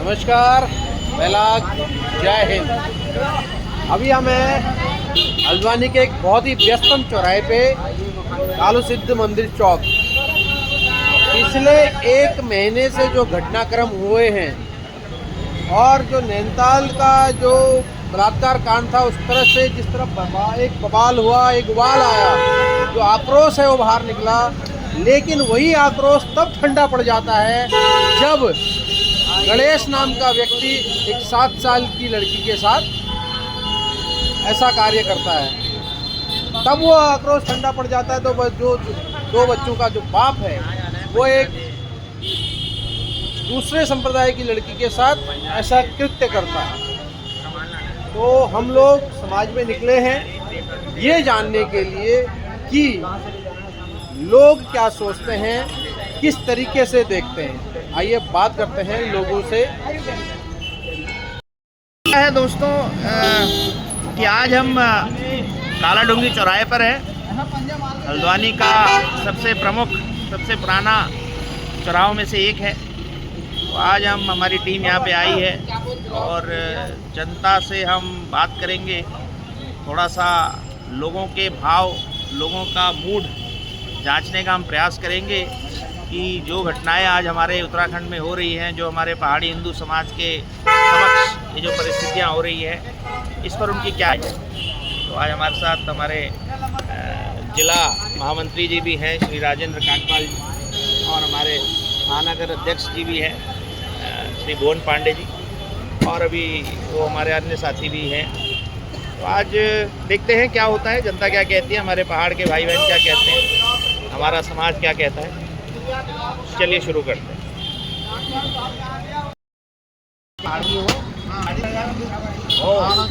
नमस्कार, बैलाग, जय हिंद। अभी हम हैं हल्द्वानी के एक बहुत ही व्यस्तम चौराहे पे, कालू सिद्ध मंदिर चौक। पिछले एक महीने से जो घटनाक्रम हुए हैं और जो नैनीताल का जो बलात्कार कांड था, उस तरह से जिस तरह एक बवाल हुआ, एक उबाल आया, जो आक्रोश है वो बाहर निकला। लेकिन वही आक्रोश तब ठंडा पड़ जाता है जब गणेश नाम का व्यक्ति एक 7 साल की लड़की के साथ ऐसा कार्य करता है। तब वो आक्रोश ठंडा पड़ जाता है। तो जो 2 बच्चों का जो बाप है वो एक दूसरे संप्रदाय की लड़की के साथ ऐसा कृत्य करता है। तो हम लोग समाज में निकले हैं ये जानने के लिए कि लोग क्या सोचते हैं, किस तरीके से देखते हैं। आइए बात करते हैं लोगों से। है दोस्तों कि आज हम काला डूंगी चौराहे पर हैं। हल्द्वानी का सबसे प्रमुख, सबसे पुराना चौराहों में से एक है। तो आज हमारी टीम यहाँ पे आई है और जनता से हम बात करेंगे, थोड़ा सा लोगों के भाव, लोगों का मूड जांचने का हम प्रयास करेंगे कि जो घटनाएं आज हमारे उत्तराखंड में हो रही हैं, जो हमारे पहाड़ी हिंदू समाज के समक्ष ये जो परिस्थितियां हो रही है, इस पर उनकी क्या है। तो आज हमारे साथ हमारे जिला महामंत्री जी भी हैं, श्री राजेंद्र कांडपाल जी, और हमारे महानगर अध्यक्ष जी भी हैं, श्री भुवन पांडे जी, और अभी वो हमारे अन्य साथी भी हैं। तो आज देखते हैं क्या होता है, जनता क्या कहती है, हमारे पहाड़ के भाई बहन क्या कहते हैं, हमारा समाज क्या कहता है। चलिए शुरू करते हैं।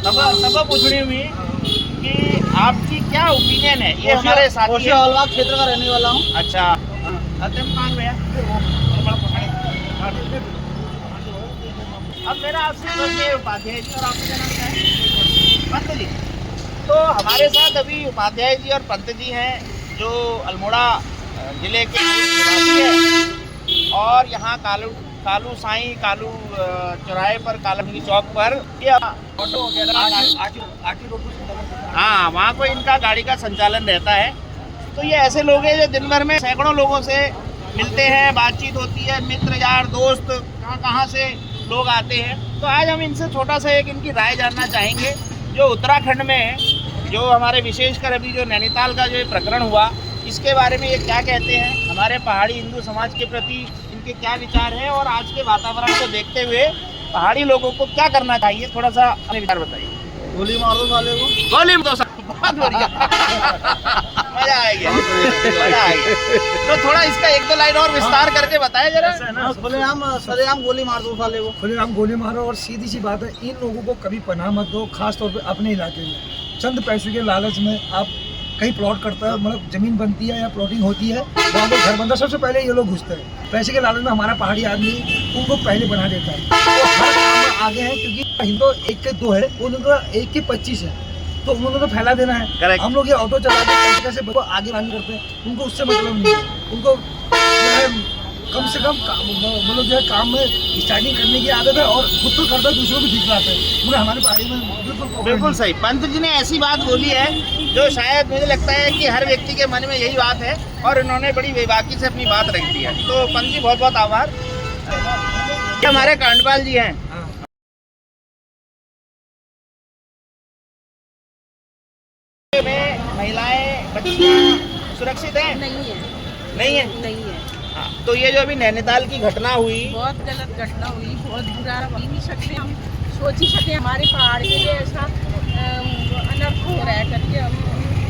तब पूछनी हुई कि आपकी क्या ओपिनियन है। ये हमारे साथी है, क्षेत्र का रहने वाला हूँ। अच्छा, भैया अब मेरा आपसे उपाध्याय जी और आपका नाम क्या है? पंत जी। तो हमारे साथ अभी उपाध्याय जी और पंत जी हैं, जो अल्मोड़ा जिले के निवासी हैं और यहाँ कालू चौराहे पर, काला डूंगी चौक पर ये ऑटो वगैरह हाँ, वहाँ को इनका गाड़ी का संचालन रहता है। तो ये ऐसे लोग हैं जो दिन भर में सैकड़ों लोगों से मिलते हैं, बातचीत होती है, मित्र यार दोस्त कहाँ से लोग आते हैं। तो आज हम इनसे छोटा सा एक इनकी राय जानना चाहेंगे, जो उत्तराखंड में जो हमारे विशेषकर अभी जो नैनीताल का जो प्रकरण हुआ, इसके बारे में ये क्या कहते हैं, हमारे पहाड़ी हिंदू समाज के प्रति इनके क्या विचार हैं, और आज के वातावरण को देखते हुए पहाड़ी लोगों को क्या करना चाहिए। थोड़ा सा अपने विचार बताइए। गोली मारो साले को। गोली तो बहुत बढ़िया मजा आएगा, मजा आएगा। तो थोड़ा इसका 1-2 लाइन और विस्तार करके बताया जरा। सरेआम गोली मार दो साले को। खुलेआम गोली मारो। और सीधी सी बात है, इन लोगों को कभी पनाह मत दो, खास तौर पे अपने इलाके में। चंद पैसों के लालच में आप कहीं प्लॉट करता है, मतलब जमीन बनती है या प्लॉटिंग होती है, वहाँ पर घर बनता है, सबसे पहले ये लोग घुसते हैं। पैसे के लालच में हमारा पहाड़ी आदमी उनको पहले बना देता है। तो हर काम में आगे हैं, क्योंकि हिंदू 1 के 2 है, उनका 1 के 25 है। तो उन्होंने तो फैला देना है। हम लोग ये ऑटो चला के कैसे आगे आगे करते हैं, उनको उससे मतलब नहीं है। उनको जो है कम से कम मतलब जो है काम में स्टार्टिंग करने की आदत है, और खुद तो करते हैं, दूसरों को दिखलाते हैं। उन्हें हमारे पहाड़ी में बिल्कुल सही। पंत जी ने ऐसी बात बोली है जो शायद मुझे लगता है कि हर व्यक्ति के मन में यही बात है, और इन्होंने बड़ी बेबाकी से अपनी बात रख दी है। तो पंत जी बहुत बहुत आभार। ये हमारे कांडपाल जी हैं। में महिलाएं, बच्चियां सुरक्षित हैं? नहीं है। नहीं है? नहीं है। हाँ, तो ये जो अभी नैनीताल की घटना हुई, बहुत गलत घटना हुई, बहुत बुरा। ही नहीं सकते हम, सोच ही सकते हमारे पहाड़ के लिए ऐसा अनर्थ हो रहा है करके हम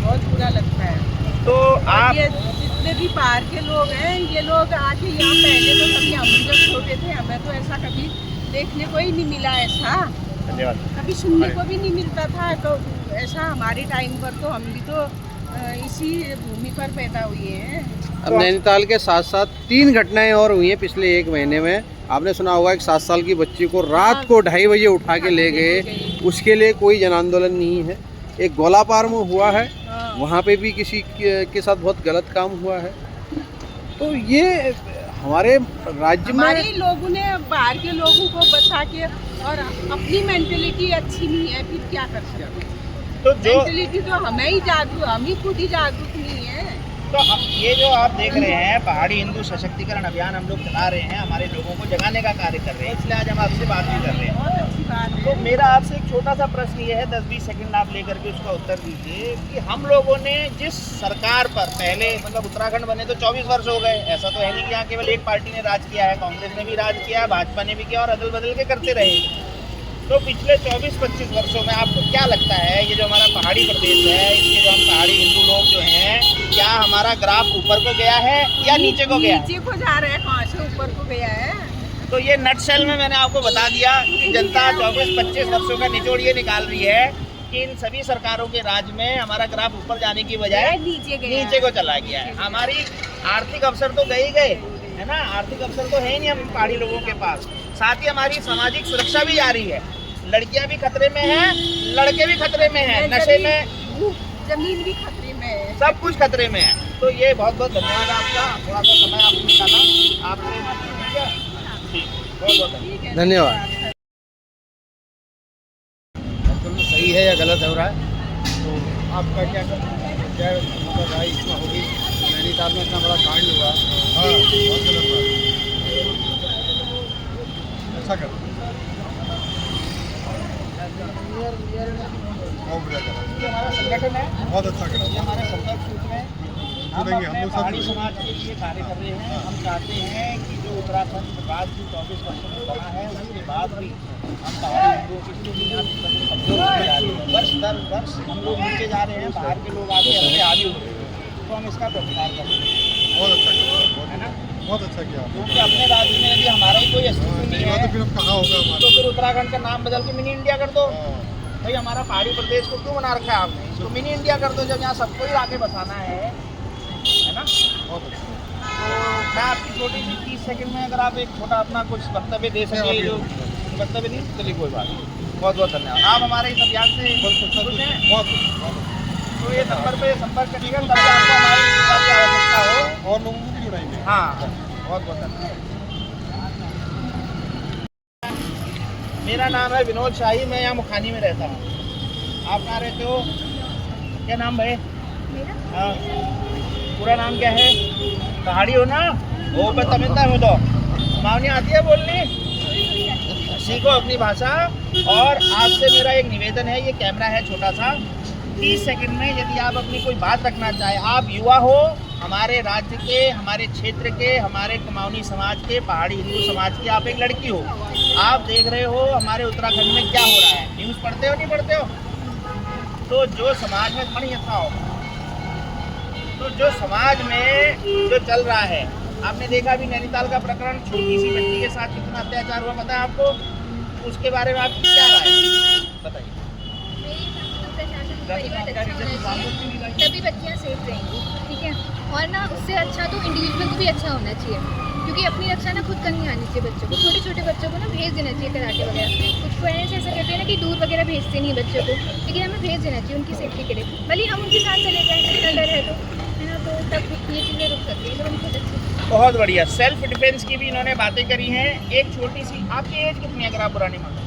बहुत बुरा लगता है। तो आप ये जितने भी पहाड़ के लोग हैं, ये लोग आके यहाँ पहले तो कभी हम जब छोटे थे, हमें तो ऐसा कभी देखने को ही नहीं मिला। ऐसा धन्यवाद। कभी सुनने को भी नहीं मिलता था। तो ऐसा हमारे टाइम पर तो हम भी तो इसी भूमि पर पैदा हुए हैं। अब नैनीताल के साथ साथ 3 घटनाएं और हुई हैं पिछले 1 महीने में। आपने सुना होगा एक 7 साल की बच्ची को रात को 2:30 बजे उठा के ले गए, उसके लिए कोई जन आंदोलन नहीं है। एक गोलापार में हुआ है, वहाँ पे भी किसी के साथ बहुत गलत काम हुआ है। तो ये हमारे राज्य में हमारे लोगों ने बाहर के लोगों को बचा के, और अपनी मेंटेलिटी अच्छी नहीं है, फिर क्या कर सकते हैं। तो जो मेंटेलिटी तो हमें ही जागरूक, हम ही खुद ही जागरूक नहीं है। तो ये जो आप देख रहे हैं पहाड़ी हिंदू सशक्तिकरण अभियान हम लोग चला रहे हैं, हमारे लोगों को जगाने का कार्य कर रहे हैं, इसलिए आज हम आपसे बात भी कर रहे हैं। बहुत अच्छी बात तो है। मेरा आपसे एक छोटा सा प्रश्न ये है, 10-20 सेकंड आप लेकर के उसका उत्तर दीजिए कि हम लोगों ने जिस सरकार पर पहले मतलब उत्तराखंड बने तो 24 वर्ष हो गए, ऐसा तो है नहीं कि यहाँ केवल एक पार्टी ने राज किया है, कांग्रेस ने भी राज किया है, भाजपा ने भी किया और अदल बदल के करते रहे। तो पिछले 24-25 वर्षों में आपको क्या लगता है ये जो हमारा पहाड़ी प्रदेश है, इसके जो हम पहाड़ी हिंदू लोग जो हैं, क्या हमारा ग्राफ ऊपर को गया है या नीचे को गया है? नीचे को जा रहा है, कहाँ से ऊपर को गया है। तो ये नटशेल में मैंने आपको बता दिया कि जनता 24-25 वर्षों का निचोड़ ये निकाल रही है कि इन सभी सरकारों के राज में हमारा ग्राफ ऊपर जाने की बजाय नीचे को चला गया है। हमारी आर्थिक अवसर तो गए ही गए है ना, आर्थिक अवसर तो है ही नहीं हम पहाड़ी लोगों के पास, साथ ही हमारी सामाजिक सुरक्षा भी जारी है। लड़कियां भी खतरे में हैं, लड़के भी खतरे में हैं, नशे में, जमीन भी खतरे में है, सब कुछ खतरे में है। तो ये बहुत बहुत धन्यवाद आपका, थोड़ा सा समय आपने निकाला, आपने ठीक है, ठीक, बहुत बहुत धन्यवाद। धन्यवाद। बिल्कुल सही है या गलत हो रहा है, तो आपका क्या क्या मतलब राय इसमें होगी? नैनीताल में इतना बड़ा कांड हुआ, हाँ बहुत गलत बात, अच्छा कर ये हमारा संगठन है, बहुत अच्छा करा, ये हमारे संपर्क सूत्र में हम अपने पहाड़ी समाज के लिए कार्य कर रहे हैं। हम चाहते हैं कि जो उत्तराखंड राज्य की 24 वर्षों में बना है उसके बाद भी हम पहाड़ी हिंदुओं की स्थिति यहाँ कमजोर होती जा रही है, वर्ष दर वर्ष हम लोग नीचे जा रहे हैं, बाहर के लोग आगे अपने हावी हो रहे हैं, तो हम इसका प्रतिकार कर रहे हैं। बहुत अच्छा किया, है ना, बहुत अच्छा किया। क्योंकि अपने राज्य में यदि हमारा ही कोई अस्तित्व नहीं है फिर कहाँ होगा हमारा? तो फिर उत्तराखंड का नाम बदल के मिनी इंडिया कर दो। भाई हमारा पहाड़ी प्रदेश को क्यों बना रखा है आपने, इसको मिनी इंडिया कर दो, जब यहाँ सबको ही आके बसाना है ना। बहुत अच्छा। तो मैं आपकी छोटी सी 30 सेकंड में अगर आप एक छोटा अपना कुछ वक्तव्य दे सके, जो वक्तव्य नहीं, चलिए कोई बात नहीं, बहुत बहुत धन्यवाद। आप हमारे इस अभियान से खुश हैं? बहुत। तो ये नंबर पे संपर्क करिएगा तभी आपको हमारी सेवा की आवश्यकता हो, और लोगों को भी जुड़ाएंगे। हाँ बहुत बहुत धन्यवाद। मेरा नाम है विनोद शाही, मैं यहाँ मुखानी में रहता हूँ। आप कहाँ रहते हो? क्या नाम भाई? हाँ, पूरा नाम क्या है? पहाड़ी हो ना? वो पर तमिलता हो तो मावनी आती है बोलनी? सीखो अपनी भाषा। और आपसे मेरा एक निवेदन है, ये कैमरा है छोटा सा, 30 सेकंड में यदि आप अपनी कोई बात रखना चाहे, आप युवा हो, हमारे राज्य के, हमारे क्षेत्र के, हमारे कुमाऊनी समाज के, पहाड़ी हिंदू समाज की आप एक लड़की हो, आप देख रहे हो हमारे उत्तराखंड में क्या हो रहा है, न्यूज़ पढ़ते हो नहीं पढ़ते हो? तो जो समाज में पढ़ी था, तो जो समाज में जो चल रहा है, आपने देखा भी नैनीताल का प्रकरण, छोटी सी बच्ची के साथ कितना अत्याचार हुआ पता है आपको? उसके बारे में आपकी क्या राय है बताइए। तभी बच्चियाँ सेफ रहेंगी, ठीक है। और ना उससे अच्छा तो इंडिविजुअल को भी अच्छा होना चाहिए, क्योंकि अपनी रक्षा ना खुद करनी आनी चाहिए बच्चों को। छोटे छोटे बच्चों को ना भेज देना चाहिए कराटे वगैरह। कुछ पेरेंट्स ऐसा कहते हैं ना कि दूर वगैरह भेजते नहीं बच्चों को, लेकिन हमें भेज देना चाहिए उनकी सेफ्टी के लिए। भले हम उनके साथ चले जाएँ, इतना डर है तो, है ना, तो तब ये चीज़ें रुक सकती है, तो उनको अच्छी। बहुत बढ़िया, सेल्फ डिफेंस की भी इन्होंने बातें करी हैं। एक छोटी सी, आपकी एज कितनी है अगर आप पुरानी मांगे?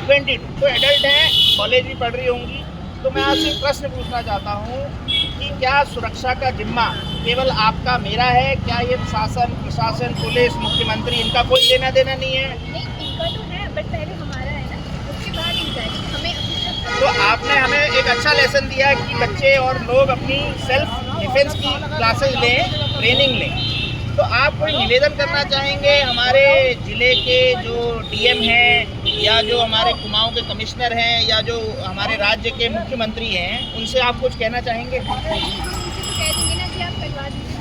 22, तो एडल्ट हैं, कॉलेज भी पढ़ रही होंगी। तो मैं आपसे एक प्रश्न पूछना चाहता हूँ कि क्या सुरक्षा का जिम्मा केवल आपका मेरा है? क्या ये शासन, प्रशासन, पुलिस, मुख्यमंत्री, इनका कोई लेना देना नहीं है? नहीं, इनका तो है, बट पहले हमारा है ना, उसके बाद इनका है। हमें अपनी तो आपने हमें एक अच्छा लेसन दिया कि बच्चे और लोग अपनी सेल्फ डिफेंस की क्लासेस लें, ट्रेनिंग लें। तो आप कोई निवेदन करना चाहेंगे हमारे ज़िले के जो डीएम हैं, या जो हमारे कुमाऊं के कमिश्नर हैं, या जो हमारे राज्य के मुख्यमंत्री हैं, उनसे आप कुछ कहना चाहेंगे? कह देंगे ना कि आप करवा दीजिए,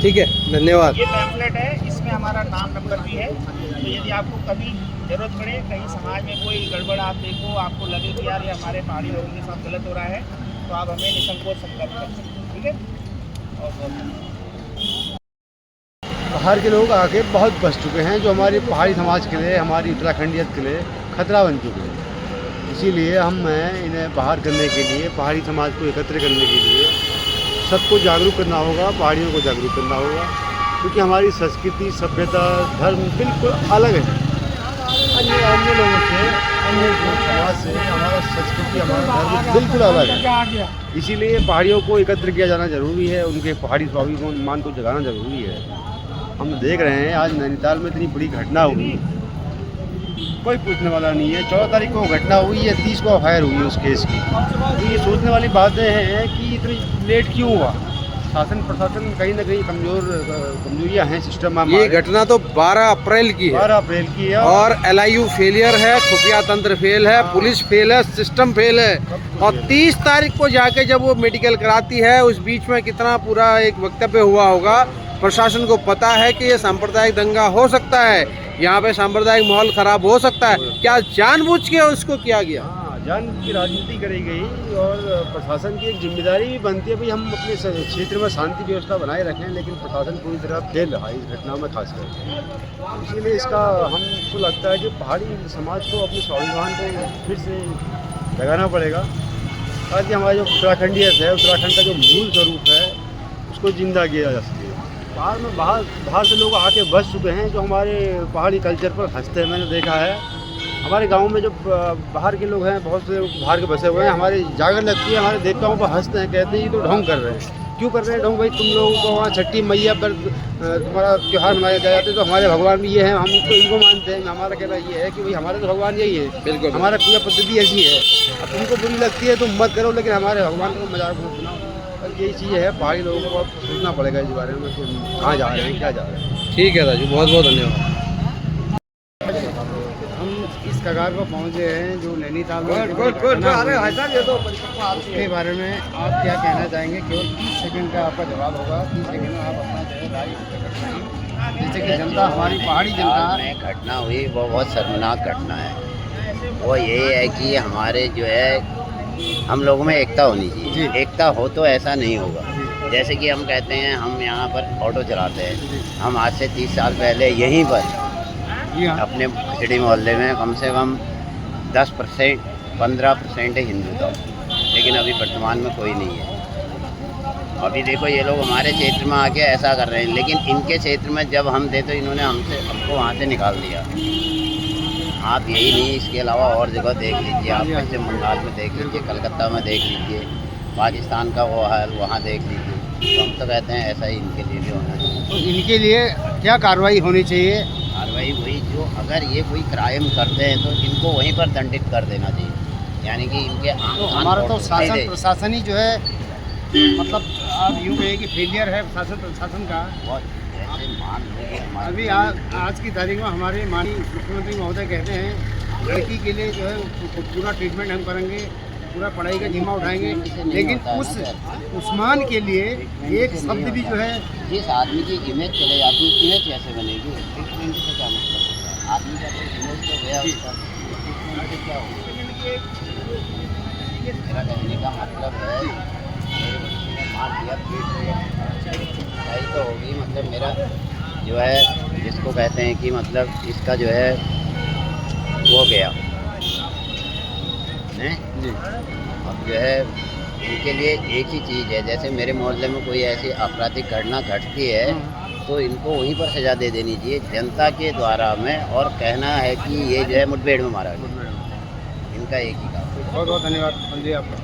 ठीक है, धन्यवाद। ये पैम्फलेट है, इसमें हमारा नाम नंबर भी है। तो यदि आपको कभी ज़रूरत पड़े, कहीं समाज में कोई गड़बड़ आप देखो, आपको लगे कि यार ये हमारे पहाड़ी लोगों के साथ गलत हो रहा है, तो आप हमें निसंकोच संपर्क कर सकते हैं, ठीक है। और बहुत बाहर के लोग आके बहुत बस चुके हैं, जो हमारी पहाड़ी समाज के लिए, हमारी उत्तराखंडियत के लिए खतरा बन चुके हैं। इसीलिए हमें इन्हें बाहर करने के लिए, पहाड़ी समाज को एकत्र करने के लिए सबको जागरूक करना होगा, पहाड़ियों को जागरूक करना होगा, क्योंकि हमारी संस्कृति, सभ्यता, धर्म बिल्कुल अलग है अन्य लोगों से, अन्य समाज से। हमारा संस्कृति, हमारा धर्म बिल्कुल अलग है। इसीलिए पहाड़ियों को एकत्र किया जाना ज़रूरी है, उनके पहाड़ी स्वाभिमान को जगाना ज़रूरी है। हम देख रहे हैं आज नैनीताल में इतनी बड़ी घटना हुई, कोई पूछने वाला नहीं है। 14 तारीख को घटना हुई है, 30 को एफआईआर हुई है उस केस की। तो ये सोचने वाली बातें हैं कि इतनी लेट क्यों हुआ। शासन प्रशासन कहीं ना कहीं कमजोरियां हैं सिस्टम में। ये घटना तो 12 अप्रैल की है, 12 अप्रैल की है, और LIU फेलियर है, खुफिया तंत्र फेल है, पुलिस फेल है, सिस्टम फेल है। और 30 तारीख को जाके जब वो मेडिकल कराती है, उस बीच में कितना पूरा एक वक्तव्य हुआ होगा। प्रशासन को पता है कि ये सांप्रदायिक दंगा हो सकता है, यहाँ पे सांप्रदायिक माहौल खराब हो सकता है। क्या जानबूझ के उसको किया गया? जान की राजनीति करी गई, और प्रशासन की एक जिम्मेदारी भी बनती है भाई हम अपने क्षेत्र में शांति व्यवस्था बनाए रखें, लेकिन प्रशासन पूरी तरह फेल रहा है इस घटना में खासकर। इसीलिए इसका हमको लगता है कि पहाड़ी समाज को अपने स्वाभिमान को फिर से जगाना पड़ेगा, ताकि हमारा जो उत्तराखंडियत है, उत्तराखंड का जो मूल स्वरूप है, उसको जिंदा किया जा सके। बाहर से लोग आके बस चुके हैं, जो हमारे पहाड़ी कल्चर पर हंसते हैं। मैंने देखा है हमारे गांव में जो बाहर के लोग हैं, बहुत से बाहर के बसे हुए हैं, हमारे जागर लगती है, हमारे देवताओं पर हंसते हैं, कहते हैं ये तो ढोंग कर रहे हैं। क्यों कर रहे हैं ढोंग? भाई तुम लोगों को वहाँ छठी मैया पर तुम्हारा त्यौहार मनाया जाता है, तो हमारे भगवान भी ये हैं, हम तो इनको मानते हैं। हमारा कहना ये है कि भाई हमारे तो भगवान यही है, बिल्कुल हमारा पूजा पद्धति ऐसी है। अब तुमको बुरी लगती है तुम मत करो, लेकिन हमारे भगवान को मजाक मत बनाओ। और यही चीज़ है, पहाड़ी लोगों को अब सोचना पड़ेगा इस बारे में कि कहाँ जा रहे हैं, क्या जा रहे हैं। ठीक है राजू, बहुत बहुत धन्यवाद। इस कगार पर पहुँचे हैं जो नैनीताल में उसके बारे में आप क्या कहना चाहेंगे? केवल 30 सेकंड का आपका जवाब होगा, 30 सेकंड में आप अपना जो है राय व्यक्त कर सकते हैं। जैसे कि जनता, हमारी पहाड़ी जनता में घटना हुई वो बहुत शर्मनाक घटना है। वो यही है कि हमारे जो है हम लोगों में एकता होनी चाहिए। एकता हो तो ऐसा नहीं होगा। जैसे कि हम कहते हैं हम यहाँ पर ऑटो चलाते हैं, हम आज से 30 साल पहले यहीं पर अपने खिचड़ी मोहल्ले में कम से कम 10% 15% हिंदू था, लेकिन अभी वर्तमान में कोई नहीं है। अभी देखो ये लोग हमारे क्षेत्र में आके ऐसा कर रहे हैं, लेकिन इनके क्षेत्र में जब हम थे तो इन्होंने हमको वहाँ से निकाल दिया। आप यही नहीं, इसके अलावा और जगह देख लीजिए, आप पश्चिम बंगाल में देख लीजिए, कलकत्ता में देख लीजिए, पाकिस्तान का वो हाल वहाँ देख लीजिए। तो हम तो कहते हैं ऐसा ही इनके लिए भी होना चाहिए। तो इनके लिए क्या कार्रवाई होनी चाहिए? कार्रवाई वही, जो अगर ये कोई क्राइम करते हैं तो इनको वहीं पर दंडित कर देना चाहिए। यानी कि इनके तो हमारा तो शासन प्रशासन ही जो है, मतलब आप यूँ कहिए कि फेलियर है शासन प्रशासन का। अभी आज की तारीख में हमारे माननीय मुख्यमंत्री महोदय कहते हैं लड़की के लिए जो है पूरा ट्रीटमेंट हम करेंगे, पूरा पढ़ाई का जिम्मा उठाएंगे, लेकिन उस उस्मान के लिए एक शब्द भी जो है, जिस आदमी की इमेज चले जाती है, इमेज कैसे बनेगी? ट्रीटमेंट से क्या मतलब है? आदमी का तो इमेज तो गया, उसका ट्रीटमेंट क्या होगा? मेरा कहने का मतलब है मार दिया, पीट दिया, सही तो होगी। मतलब मेरा जो है जिसको कहते हैं कि मतलब इसका जो है वो गया नहीं जी। अब जो है इनके लिए एक ही चीज़ है, जैसे मेरे मोहल्ले में कोई ऐसी आपराधिक घटना घटती है तो इनको वहीं पर सज़ा दे देनी चाहिए जनता के द्वारा में, और कहना है कि ये जो है मुठभेड़ में मारा गया। इनका एक ही काम। बहुत बहुत धन्यवाद जी आपका।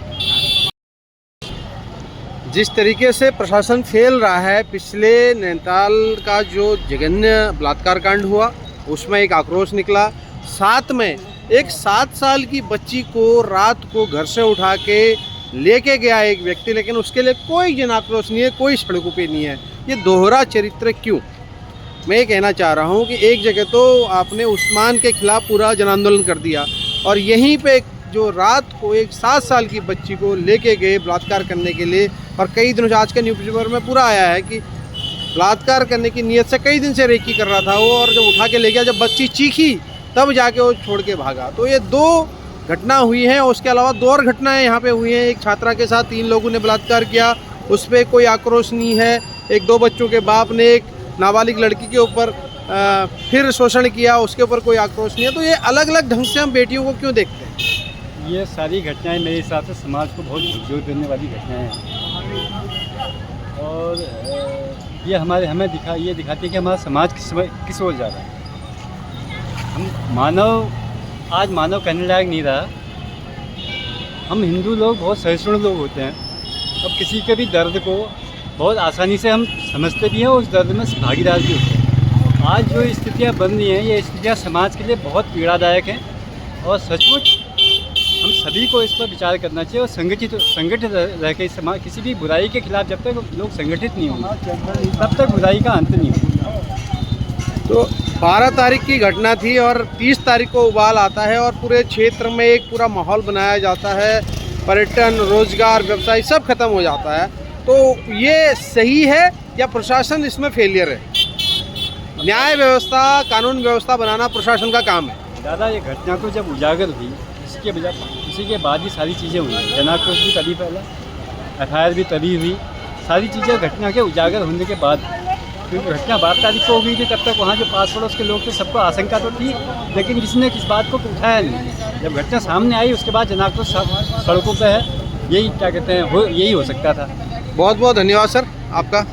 जिस तरीके से प्रशासन फेल रहा है, पिछले नैनीताल का जो जघन्य बलात्कार कांड हुआ उसमें एक आक्रोश निकला, साथ में एक 7 साल की बच्ची को रात को घर से उठा के लेके गया एक व्यक्ति, लेकिन उसके लिए कोई जन आक्रोश नहीं है, कोई सड़कों पे नहीं है। ये दोहरा चरित्र क्यों? मैं ये कहना चाह रहा हूँ कि एक जगह तो आपने उस्मान के खिलाफ पूरा जन आंदोलन कर दिया, और यहीं पे जो रात को एक 7 साल की बच्ची को लेके गए बलात्कार करने के लिए, और कई दिनों से आज के न्यूज़पेपर में पूरा आया है कि बलात्कार करने की नीयत से कई दिन से रेकी कर रहा था वो, और जब उठा के ले गया, जब बच्ची चीखी तब जाके वो छोड़ के भागा। तो ये 2 घटना हुई हैं, और उसके अलावा 2 और घटनाएं यहाँ पे हुई हैं। एक छात्रा के साथ 3 लोगों ने बलात्कार किया, उस पर कोई आक्रोश नहीं है। एक 2 बच्चों के बाप ने एक नाबालिग लड़की के ऊपर फिर शोषण किया, उसके ऊपर कोई आक्रोश नहीं है। तो ये अलग अलग ढंग से हम बेटियों को क्यों देखते हैं? ये सारी घटनाएं मेरे हिसाब से समाज को बहुत झकझोर देने वाली घटनाएं हैं और ये हमें दिखाती है कि हमारा समाज किस ओर जा रहा है। आज मानव कहने लायक नहीं रहा। हम हिंदू लोग बहुत सहिष्णु लोग होते हैं। अब किसी के भी दर्द को बहुत आसानी से हम समझते भी हैं और उस दर्द में भागीदार भी होते हैं। आज जो स्थितियाँ बन रही हैं, ये स्थितियाँ समाज के लिए बहुत पीड़ादायक हैं और सचमुच हम सभी को इस पर विचार करना चाहिए और संगठित रह के समाज किसी भी बुराई के खिलाफ जब तक लोग संगठित नहीं होंगे तब तक बुराई का अंत नहीं होगा। तो 12 तारीख की घटना थी और 30 तारीख को उबाल आता है और पूरे क्षेत्र में एक पूरा माहौल बनाया जाता है, पर्यटन, रोजगार, व्यवसाय सब खत्म हो जाता है। तो ये सही है या प्रशासन इसमें फेलियर है? न्याय व्यवस्था, कानून व्यवस्था बनाना प्रशासन का काम है। दादा, ये घटना तो जब उजागर हुई उसी के बाद ही सारी चीज़ें हुई। जनाक्रोश भी तभी पहला, FIR भी तभी हुई, सारी चीज़ें घटना के उजागर होने के बाद। क्योंकि घटना 12 तारीख को हो गई थी, तब तक वहाँ जो पास पड़ोस के लोग थे सबको आशंका तो थी, लेकिन किसी ने किस बात को उठाया नहीं। जब घटना सामने आई उसके बाद जनाक्रोश सड़कों पर है। यही क्या कहते हैं, यही हो सकता था। बहुत बहुत धन्यवाद सर आपका।